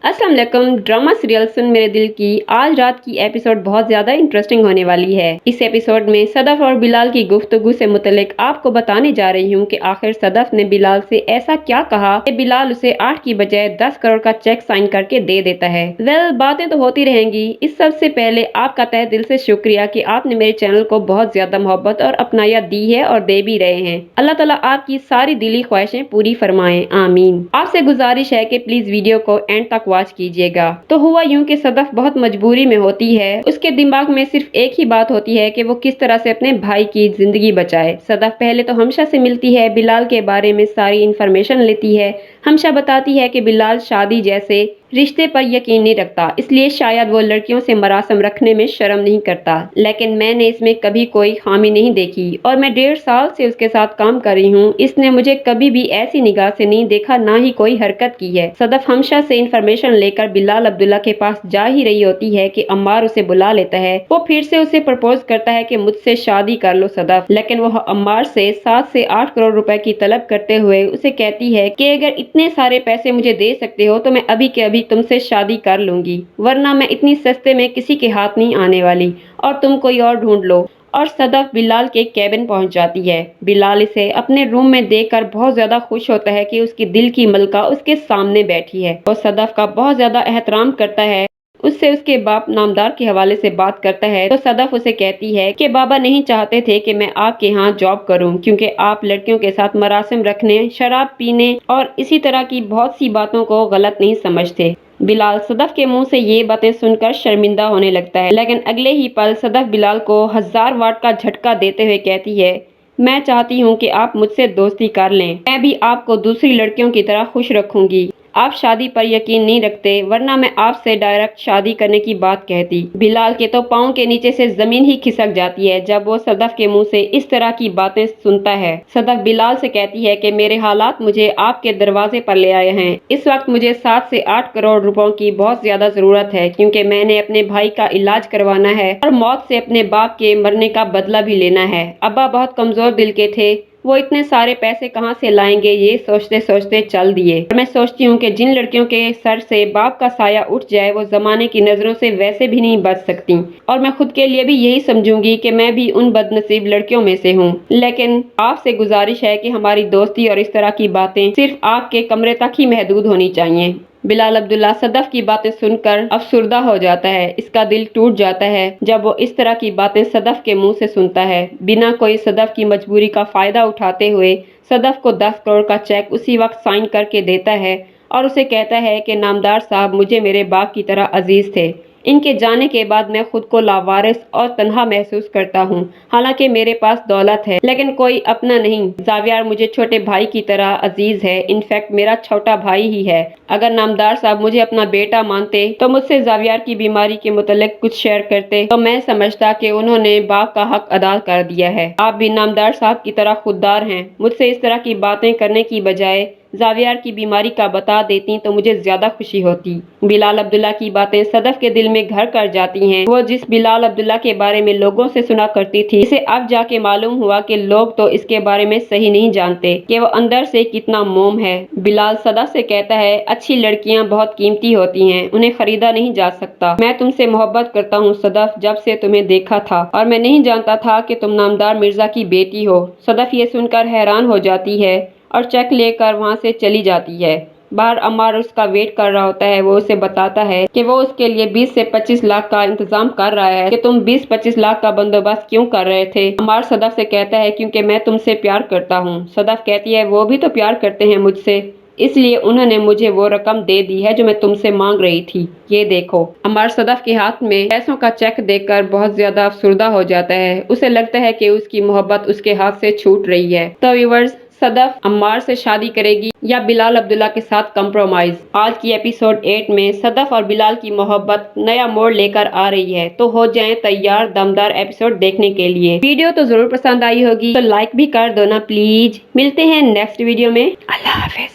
अस्सलाम वालेकुम। Drama serial सुन मेरे दिल की आज रात की एपिसोड बहुत ज्यादा इंटरेस्टिंग होने वाली है। इस एपिसोड में सदफ और बिलाल की गुफ्तगू से मुतल्लिक आपको बताने जा रही हूँ कि आखिर सदफ ने बिलाल से ऐसा क्या कहा कि बिलाल उसे 8 की बजाय 10 करोड़ का चेक साइन करके दे देता है। बातें तो होती रहेंगी। इस सब से पहले आपका तहे दिल से शुक्रिया कि आपने मेरे चैनल को बहुत ज्यादा मोहब्बत और अपनायत दी है और दे भी रहे हैं। अल्लाह ताला आपकी सारी दिली ख्वाहिशें पूरी फरमाए, आमीन। आपसे गुजारिश है कि प्लीज वीडियो को एंड तक वॉच कीजिएगा। तो हुआ यूं कि सदफ बहुत मजबूरी में होती है। उसके दिमाग में सिर्फ एक ही बात होती है कि वो किस तरह से अपने भाई की जिंदगी बचाए। सदफ पहले तो हमशा से मिलती है, बिलाल के बारे में सारी इंफॉर्मेशन लेती है। हमशा बताती है कि बिलाल शादी जैसे रिश्ते पर यकीन नहीं रखता, इसलिए शायद वो लड़कियों से मरासम रखने में शर्म नहीं करता। लेकिन मैंने इसमें कभी कोई खामी नहीं देखी और मैं 1.5 साल से उसके साथ काम कर रही हूँ। इसने मुझे कभी भी ऐसी निगाह से नहीं देखा, ना ही कोई हरकत की है। सदफ हमशा से इंफॉर्मेशन लेकर बिलाल अब्दुल्ला के पास जा ही रही होती है कि अम्मार उसे बुला लेता है। वो फिर से उसे प्रपोज करता है कि मुझसे शादी कर लो सदफ, लेकिन वह अम्मार से 7 से 8 करोड़ रुपए की तलब करते हुए उसे कहती है कि अगर इतने सारे पैसे मुझे दे सकते हो तो मैं अभी के अभी तुमसे शादी कर लूंगी, वरना मैं इतनी सस्ते में किसी के हाथ नहीं आने वाली और तुम कोई और ढूंढ लो। और सदफ बिलाल के केबिन पहुंच जाती है। बिलाल इसे अपने रूम में देखकर बहुत ज्यादा खुश होता है कि उसकी दिल की मलका उसके सामने बैठी है। वो सदफ का बहुत ज्यादा एहतराम करता है। उससे उसके बाप नामदार के हवाले से बात करता है तो सदफ उसे कहती है कि बाबा नहीं चाहते थे कि मैं आपके यहाँ जॉब करूं, क्योंकि आप लड़कियों के साथ मरासिम रखने, शराब पीने और इसी तरह की बहुत सी बातों को गलत नहीं समझते। बिलाल सदफ के मुंह से ये बातें सुनकर शर्मिंदा होने लगता है, लेकिन अगले ही पल सदफ बिलाल को 1000 वाट का झटका देते हुए कहती है, मैं चाहती हूँ कि आप मुझसे दोस्ती कर लें, मैं भी आपको दूसरी लड़कियों की तरह खुश रखूंगी। आप शादी पर यकीन नहीं रखते, वरना मैं आपसे डायरेक्ट शादी करने की बात कहती। बिलाल के तो पाँव के नीचे से जमीन ही खिसक जाती है जब वो सदफ के मुंह से इस तरह की बातें सुनता है। सदफ बिलाल से कहती है कि मेरे हालात मुझे आपके दरवाजे पर ले आए हैं। इस वक्त मुझे 7 से 8 करोड़ रुपयों की बहुत ज्यादा जरूरत है, क्योंकि मैंने अपने भाई का इलाज करवाना है और मौत से अपने बाप के मरने का बदला भी लेना है। अब्बा बहुत कमजोर दिल के थे, वो इतने सारे पैसे कहाँ से लाएंगे, ये सोचते सोचते चल दिए। मैं सोचती हूँ कि जिन लड़कियों के सर से बाप का साया उठ जाए वो जमाने की नजरों से वैसे भी नहीं बच सकती, और मैं खुद के लिए भी यही समझूंगी कि मैं भी उन बदनसीब लड़कियों में से हूँ। लेकिन आपसे गुजारिश है कि हमारी दोस्ती और इस तरह की बातें सिर्फ आपके कमरे तक ही महदूद होनी चाहिए। बिलाल अब्दुल्ला सदफ की बातें सुनकर अफसुर्दा हो जाता है। इसका दिल टूट जाता है जब वो इस तरह की बातें सदफ के मुंह से सुनता है। बिना कोई सदफ की मजबूरी का फायदा उठाते हुए सदफ को 10 करोड़ का चेक उसी वक्त साइन करके देता है और उसे कहता है कि नामदार साहब मुझे मेरे बाप की तरह अजीज थे। इनके जाने के बाद मैं खुद को लावारिस और तन्हा महसूस करता हूँ। हालांकि मेरे पास दौलत है, लेकिन कोई अपना नहीं। जावियार मुझे छोटे भाई की तरह अजीज है, इनफैक्ट मेरा छोटा भाई ही है। अगर नामदार साहब मुझे अपना बेटा मानते तो मुझसे जावियार की बीमारी के मुतालिक कुछ शेयर करते, तो मैं समझता कि उन्होंने बाप का हक अदा कर दिया है। आप भी नामदार साहब की तरह खुददार हैं। मुझसे इस तरह की बातें करने की बजाय जावियार की बीमारी का बता देती तो मुझे ज्यादा खुशी होती। बिलाल अब्दुल्ला की बातें सदफ के दिल में घर कर जाती हैं। वो जिस बिलाल अब्दुल्ला के बारे में लोगों से सुना करती थी, इसे अब जाके मालूम हुआ कि लोग तो इसके बारे में सही नहीं जानते कि वो अंदर से कितना मोम है। बिलाल सदफ से कहता है, अच्छी लड़कियां बहुत कीमती होती हैं, उन्हें खरीदा नहीं जा सकता। मैं तुमसे मोहब्बत करता हूँ सदफ, जब से तुम्हें देखा था, और मैं नहीं जानता था कि तुम नामदार मिर्जा की बेटी हो। सदफ ये सुनकर हैरान हो जाती है और चेक लेकर वहाँ से चली जाती है। बाहर अम्मार उसका वेट कर रहा होता है। वो उसे बताता है कि वो उसके लिए 20 से 25 लाख का इंतजाम कर रहा है। कि तुम 20-25 लाख का बंदोबस्त क्यों कर रहे थे? अम्मार सदफ से कहता है, क्योंकि मैं तुमसे प्यार करता हूँ। सदफ कहती है, वो भी तो प्यार करते हैं मुझसे, इसलिए उन्होंने मुझे वो रकम दे दी है जो मैं तुमसे मांग रही थी। ये देखो। अम्मार सदफ के हाथ में पैसों का चेक देखकर बहुत ज्यादा अफसुर्दा हो जाता है। उसे लगता है कि उसकी मोहब्बत उसके हाथ से छूट रही है। तो व्यूअर्स, सदफ अम्मार से शादी करेगी या बिलाल अब्दुल्ला के साथ कंप्रोमाइज? आज की एपिसोड 8 में सदफ और बिलाल की मोहब्बत नया मोड़ लेकर आ रही है। तो हो जाएं तैयार दमदार एपिसोड देखने के लिए। वीडियो तो जरूर पसंद आई होगी, तो लाइक भी कर दो ना प्लीज। मिलते हैं नेक्स्ट वीडियो में। अल्लाह हाफिज।